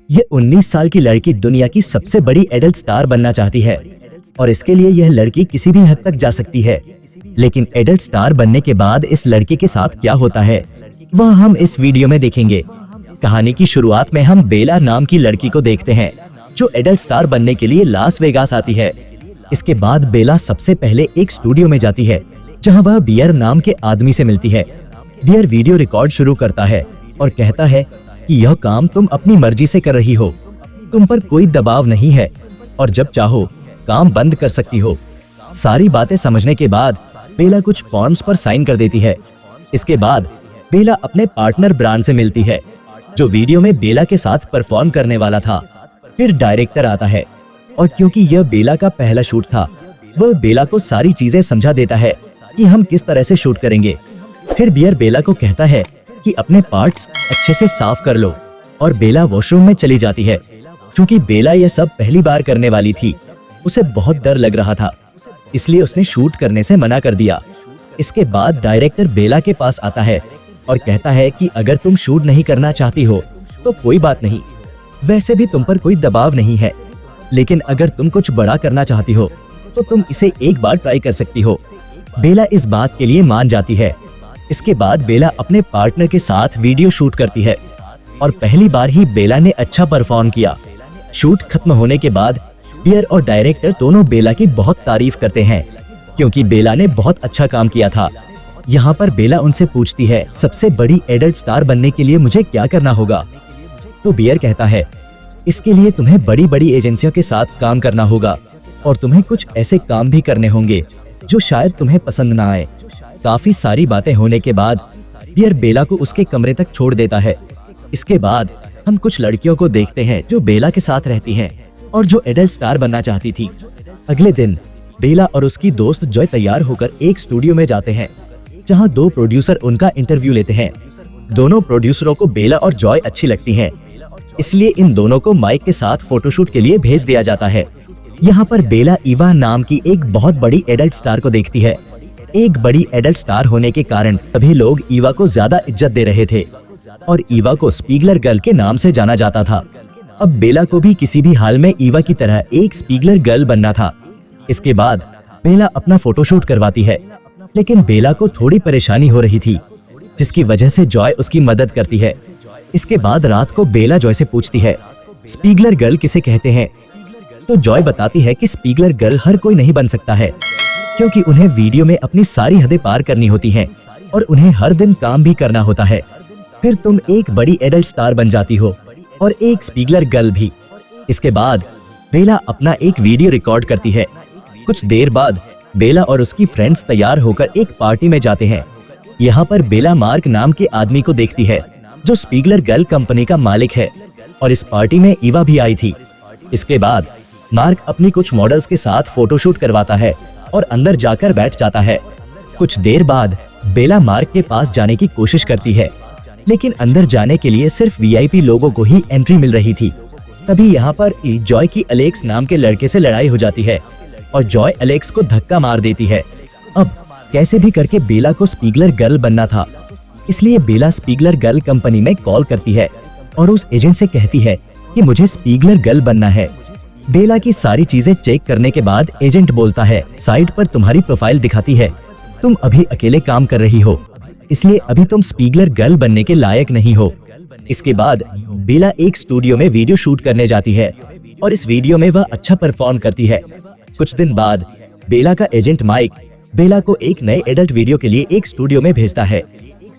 ये 19 साल की लड़की दुनिया की सबसे बड़ी एडल्ट स्टार बनना चाहती है और इसके लिए यह लड़की किसी भी हद तक जा सकती है। लेकिन एडल्ट स्टार बनने के बाद इस लड़की के साथ क्या होता है वह हम इस वीडियो में देखेंगे। कहानी की शुरुआत में हम बेला नाम की लड़की को देखते हैं जो एडल्ट स्टार बनने के लिए लास वेगास आती है। इसके बाद बेला सबसे पहले एक स्टूडियो में जाती है जहां वह बियर नाम के आदमी से मिलती है। बियर वीडियो रिकॉर्ड शुरू करता है और कहता है कि यह काम तुम अपनी मर्जी से कर रही हो, तुम पर कोई दबाव नहीं है और जब चाहो काम बंद कर सकती हो। सारी बातें समझने के बाद बेला कुछ फॉर्म्स पर साइन कर देती है। इसके बाद बेला अपने पार्टनर ब्रांड से मिलती है जो वीडियो में बेला के साथ परफॉर्म करने वाला था। फिर डायरेक्टर आता है और क्योंकि यह बेला का पहला शूट था वह बेला को सारी चीजें समझा देता है कि हम किस तरह से शूट करेंगे। फिर बियर बेला को कहता है कि अपने पार्ट्स अच्छे से साफ कर लो और बेला वॉशरूम में चली जाती है। क्योंकि बेला यह सब पहली बार करने वाली थी, उसे बहुत डर लग रहा था, इसलिए उसने शूट करने से मना कर दिया। इसके बाद डायरेक्टर बेला के पास आता है और कहता है कि अगर तुम शूट नहीं करना चाहती हो तो कोई बात नहीं, वैसे भी तुम पर कोई दबाव नहीं है, लेकिन अगर तुम कुछ बड़ा करना चाहती हो तो तुम इसे एक बार ट्राई कर सकती हो। बेला इस बात के लिए मान जाती है। इसके बाद बेला अपने पार्टनर के साथ वीडियो शूट करती है और पहली बार ही बेला ने अच्छा परफॉर्म किया। शूट खत्म होने के बाद बियर और डायरेक्टर दोनों बेला की बहुत तारीफ करते हैं क्योंकि बेला ने बहुत अच्छा काम किया था। यहाँ पर बेला उनसे पूछती है सबसे बड़ी एडल्ट स्टार बनने के लिए मुझे क्या करना होगा। तो बियर कहता है इसके लिए तुम्हें बड़ी बड़ी एजेंसियों के साथ काम करना होगा और तुम्हें कुछ ऐसे काम भी करने होंगे जो शायद तुम्हें पसंद ना आए। काफी सारी बातें होने के बाद बियर बेला को उसके कमरे तक छोड़ देता है। इसके बाद हम कुछ लड़कियों को देखते हैं जो बेला के साथ रहती हैं और जो एडल्ट स्टार बनना चाहती थी। अगले दिन बेला और उसकी दोस्त जॉय तैयार होकर एक स्टूडियो में जाते हैं जहां दो प्रोड्यूसर उनका इंटरव्यू लेते हैं। दोनों प्रोड्यूसरों को बेला और जॉय अच्छी लगती हैं, इसलिए इन दोनों को माइक के साथ फोटोशूट के लिए भेज दिया जाता है। यहाँ पर बेला ईवा नाम की एक बहुत बड़ी एडल्ट स्टार को देखती है। एक बड़ी एडल्ट स्टार होने के कारण सभी लोग ईवा को ज्यादा इज्जत दे रहे थे और ईवा को स्पीगलर गर्ल के नाम से जाना जाता था। अब बेला को भी किसी भी हाल में ईवा की तरह एक स्पीगलर गर्ल बनना था। इसके बाद बेला अपना फोटोशूट करवाती है, लेकिन बेला को थोड़ी परेशानी हो रही थी जिसकी वजह से जॉय उसकी मदद करती है। इसके बाद रात को बेला जॉय से पूछती है स्पीगलर गर्ल किसे कहते हैं। तो जॉय बताती है कि स्पीगलर गर्ल हर कोई नहीं बन सकता है क्योंकि उन्हें वीडियो में अपनी सारी हदें पार करनी होती हैं और उन्हें हर दिन काम भी करना होता है। फिर तुम एक बड़ी एडल्ट स्टार बन जाती हो और एक स्पीगलर गर्ल भी। इसके बाद बेला अपना एक वीडियो रिकॉर्ड करती है। कुछ देर बाद बेला और उसकी फ्रेंड्स तैयार होकर एक पार्टी में जाते हैं। यहाँ पर बेला मार्क नाम के आदमी को देखती है जो स्पीगलर गर्ल कंपनी का मालिक है और इस पार्टी में ईवा भी आई थी। इसके बाद मार्क अपनी कुछ मॉडल्स के साथ फोटोशूट करवाता है और अंदर जाकर बैठ जाता है। कुछ देर बाद बेला मार्क के पास जाने की कोशिश करती है, लेकिन अंदर जाने के लिए सिर्फ वीआईपी लोगों को ही एंट्री मिल रही थी। तभी यहाँ पर जॉय की अलेक्स नाम के लड़के से लड़ाई हो जाती है और जॉय अलेक्स को धक्का मार देती है। अब कैसे भी करके बेला को स्पीगलर गर्ल बनना था, इसलिए बेला स्पीगलर गर्ल कंपनी में कॉल करती है और उस एजेंट से कहती है कि मुझे स्पीगलर गर्ल बनना है। बेला की सारी चीजें चेक करने के बाद एजेंट बोलता है साइट पर तुम्हारी प्रोफाइल दिखाती है तुम अभी अकेले काम कर रही हो, इसलिए अभी तुम स्पीगलर गर्ल बनने के लायक नहीं हो। इसके बाद बेला एक स्टूडियो में वीडियो शूट करने जाती है और इस वीडियो में वह अच्छा परफॉर्म करती है। कुछ दिन बाद बेला का एजेंट माइक बेला को एक नए एडल्ट वीडियो के लिए एक स्टूडियो में भेजता है।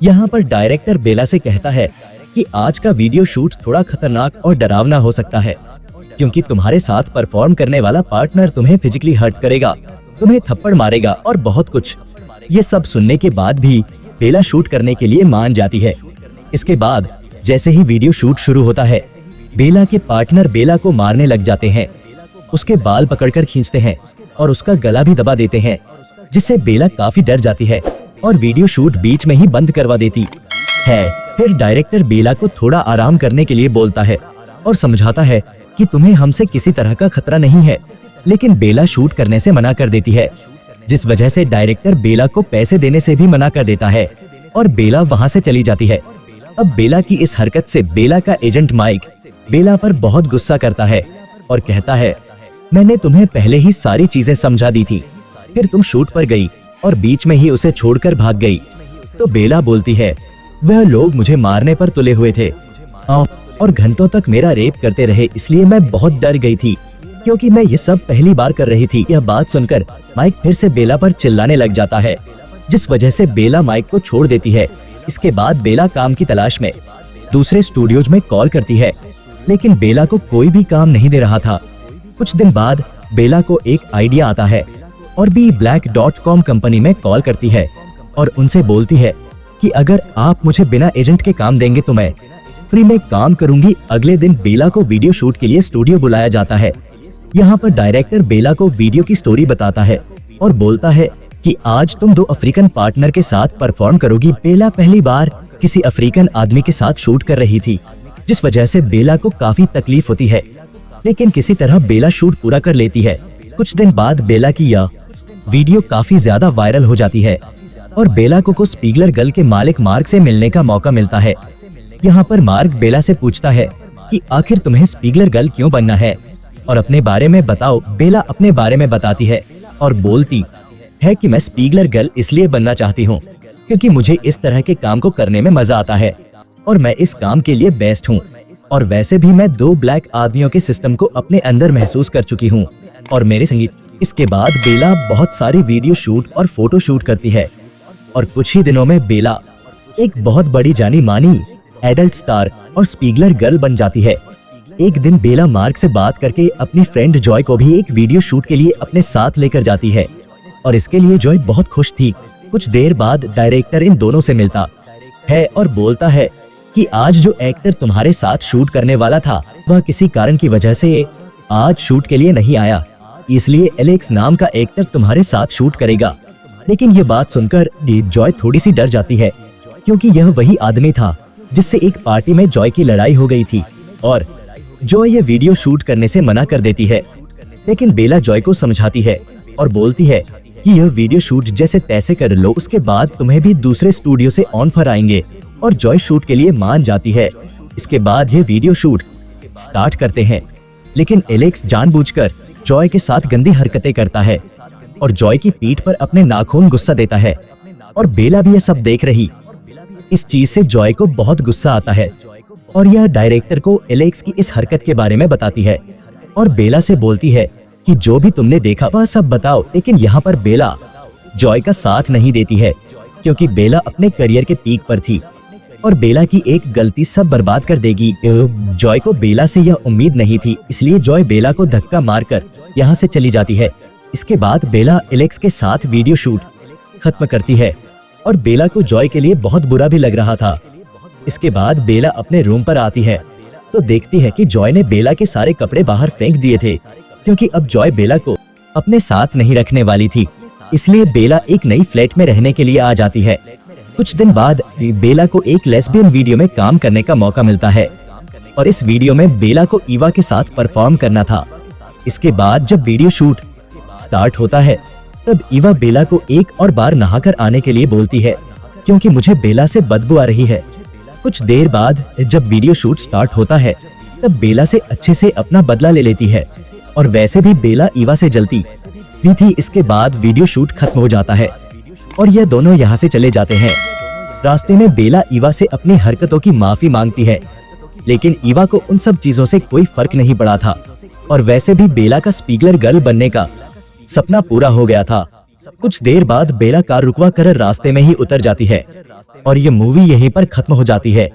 यहाँ पर डायरेक्टर बेला से कहता है कि आज का वीडियो शूट थोड़ा खतरनाक और डरावना हो सकता है क्योंकि तुम्हारे साथ परफॉर्म करने वाला पार्टनर तुम्हें फिजिकली हर्ट करेगा, तुम्हें थप्पड़ मारेगा और बहुत कुछ। ये सब सुनने के बाद भी बेला शूट करने के लिए मान जाती है। इसके बाद जैसे ही वीडियो शूट शुरू होता है बेला के पार्टनर बेला को मारने लग जाते हैं, उसके बाल पकड़कर खींचते हैं और उसका गला भी दबा देते हैं, जिससे बेला काफी डर जाती है और वीडियो शूट बीच में ही बंद करवा देती है। फिर डायरेक्टर बेला को थोड़ा आराम करने के लिए बोलता है और समझाता है कि तुम्हें हमसे किसी तरह का खतरा नहीं है, लेकिन बेला शूट करने से मना कर देती है, जिस वजह से डायरेक्टर बेला को पैसे देने से भी मना कर देता है और बेला वहां से चली जाती है। अब बेला की इस हरकत से बेला का एजेंट माइक बेला पर बहुत गुस्सा करता है और कहता है, मैंने तुम्हें पहले ही सारी चीजें समझा दी थी, फिर तुम शूट पर गई और बीच में ही उसे छोड़कर भाग गई। तो बेला बोलती है, वह लोग मुझे मारने पर तुले हुए थे और घंटों तक मेरा रेप करते रहे, इसलिए मैं बहुत डर गई थी क्योंकि मैं ये सब पहली बार कर रही थी। यह बात सुनकर माइक फिर से बेला पर चिल्लाने लग जाता है, जिस वजह से बेला माइक को छोड़ देती है। इसके बाद बेला काम की तलाश में दूसरे स्टूडियोज में कॉल करती है, लेकिन बेला को कोई भी काम नहीं दे रहा था। कुछ दिन बाद बेला को एक आइडिया आता है और BeBlack.com कंपनी में कॉल करती है और उनसे बोलती है कि अगर आप मुझे बिना एजेंट के काम देंगे तो मैं फ्री में काम करूंगी। अगले दिन बेला को वीडियो शूट के लिए स्टूडियो बुलाया जाता है। यहाँ पर डायरेक्टर बेला को वीडियो की स्टोरी बताता है और बोलता है कि आज तुम 2 अफ्रीकन पार्टनर के साथ परफॉर्म करोगी। बेला पहली बार किसी अफ्रीकन आदमी के साथ शूट कर रही थी, जिस वजह से बेला को काफी तकलीफ होती है, लेकिन किसी तरह बेला शूट पूरा कर लेती है। कुछ दिन बाद बेला की यह वीडियो काफी ज्यादा वायरल हो जाती है और बेला को स्पीगलर गर्ल के मालिक मार्क से मिलने का मौका मिलता है। यहाँ पर मार्क बेला से पूछता है कि आखिर तुम्हें स्पीगलर गर्ल क्यों बनना है और अपने बारे में बताओ। बेला अपने बारे में बताती है और बोलती है कि मैं स्पीगलर गर्ल इसलिए बनना चाहती हूँ क्योंकि मुझे इस तरह के काम को करने में मजा आता है और मैं इस काम के लिए बेस्ट हूँ। और वैसे भी मैं 2 ब्लैक आदमियों के सिस्टम को अपने अंदर महसूस कर चुकी हूँ और मेरे संगीत। इसके बाद बेला बहुत सारी वीडियो शूट और फोटो शूट करती है और कुछ ही दिनों में बेला एक बहुत बड़ी जानी मानी एडल्ट स्टार और स्पीगलर गर्ल बन जाती है। एक दिन बेला मार्क से बात करके अपनी फ्रेंड जॉय को भी एक वीडियो शूट के लिए अपने साथ लेकर जाती है और इसके लिए जॉय बहुत खुश थी। कुछ देर बाद डायरेक्टर इन दोनों से मिलता है और बोलता है कि आज जो एक्टर तुम्हारे साथ शूट करने वाला था वह किसी कारण की वजह से आज शूट के लिए नहीं आया, इसलिए एलेक्स नाम का एक्टर तुम्हारे साथ शूट करेगा। लेकिन ये बात सुनकर जॉय थोड़ी सी डर जाती है क्योंकि यह वही आदमी था जिससे एक पार्टी में जॉय की लड़ाई हो गई थी और जॉय ये वीडियो शूट करने से मना कर देती है। लेकिन बेला जॉय को समझाती है और बोलती है कि यह वीडियो शूट जैसे तैसे कर लो, उसके बाद तुम्हें भी दूसरे स्टूडियो से ऑफर आएंगे और जॉय शूट के लिए मान जाती है। इसके बाद ये वीडियो शूट स्टार्ट करते हैं, लेकिन एलेक्स जानबूझकर जॉय के साथ गंदी हरकतें करता है और जॉय की पीठ पर अपने नाखून गुस्सा देता है और बेला भी ये सब देख रही। इस चीज से जॉय को बहुत गुस्सा आता है और यह डायरेक्टर को एलेक्स की इस हरकत के बारे में बताती है और बेला से बोलती है कि जो भी तुमने देखा वह सब बताओ। लेकिन यहाँ पर बेला जॉय का साथ नहीं देती है क्योंकि बेला अपने करियर के पीक पर थी और बेला की एक गलती सब बर्बाद कर देगी। जॉय को बेला से यह उम्मीद नहीं थी, इसलिए जॉय बेला को धक्का मारकर यहाँ से चली जाती है। इसके बाद बेला एलेक्स के साथ वीडियो शूट खत्म करती है और बेला को जॉय के लिए बहुत बुरा भी लग रहा था। इसके बाद बेला अपने रूम पर आती है तो देखती है कि जॉय ने बेला के सारे कपड़े बाहर फेंक दिए थे क्योंकि अब जॉय बेला को अपने साथ नहीं रखने वाली थी, इसलिए बेला एक नई फ्लैट में रहने के लिए आ जाती है। कुछ दिन बाद बेला को एक लेस्बियन वीडियो में काम करने का मौका मिलता है और इस वीडियो में बेला को ईवा के साथ परफॉर्म करना था। इसके बाद जब वीडियो शूट स्टार्ट होता है तब ईवा बेला को एक और बार नहाकर आने के लिए बोलती है क्योंकि मुझे बेला से बदबू आ रही है। कुछ देर बाद जब वीडियो शूट स्टार्ट होता है तब बेला से अच्छे से अपना बदला ले लेती है और वैसे भी बेला ईवा से जलती भी थी। इसके बाद वीडियो शूट खत्म हो जाता है और यह दोनों यहाँ से चले जाते हैं। रास्ते में बेला ईवा से अपनी हरकतों की माफी मांगती है, लेकिन ईवा को उन सब चीजों से कोई फर्क नहीं पड़ा था और वैसे भी बेला का स्पीगलर गर्ल बनने का सपना पूरा हो गया था। कुछ देर बाद बेला कार रुकवा कर रास्ते में ही उतर जाती है और ये मूवी यहीं पर खत्म हो जाती है।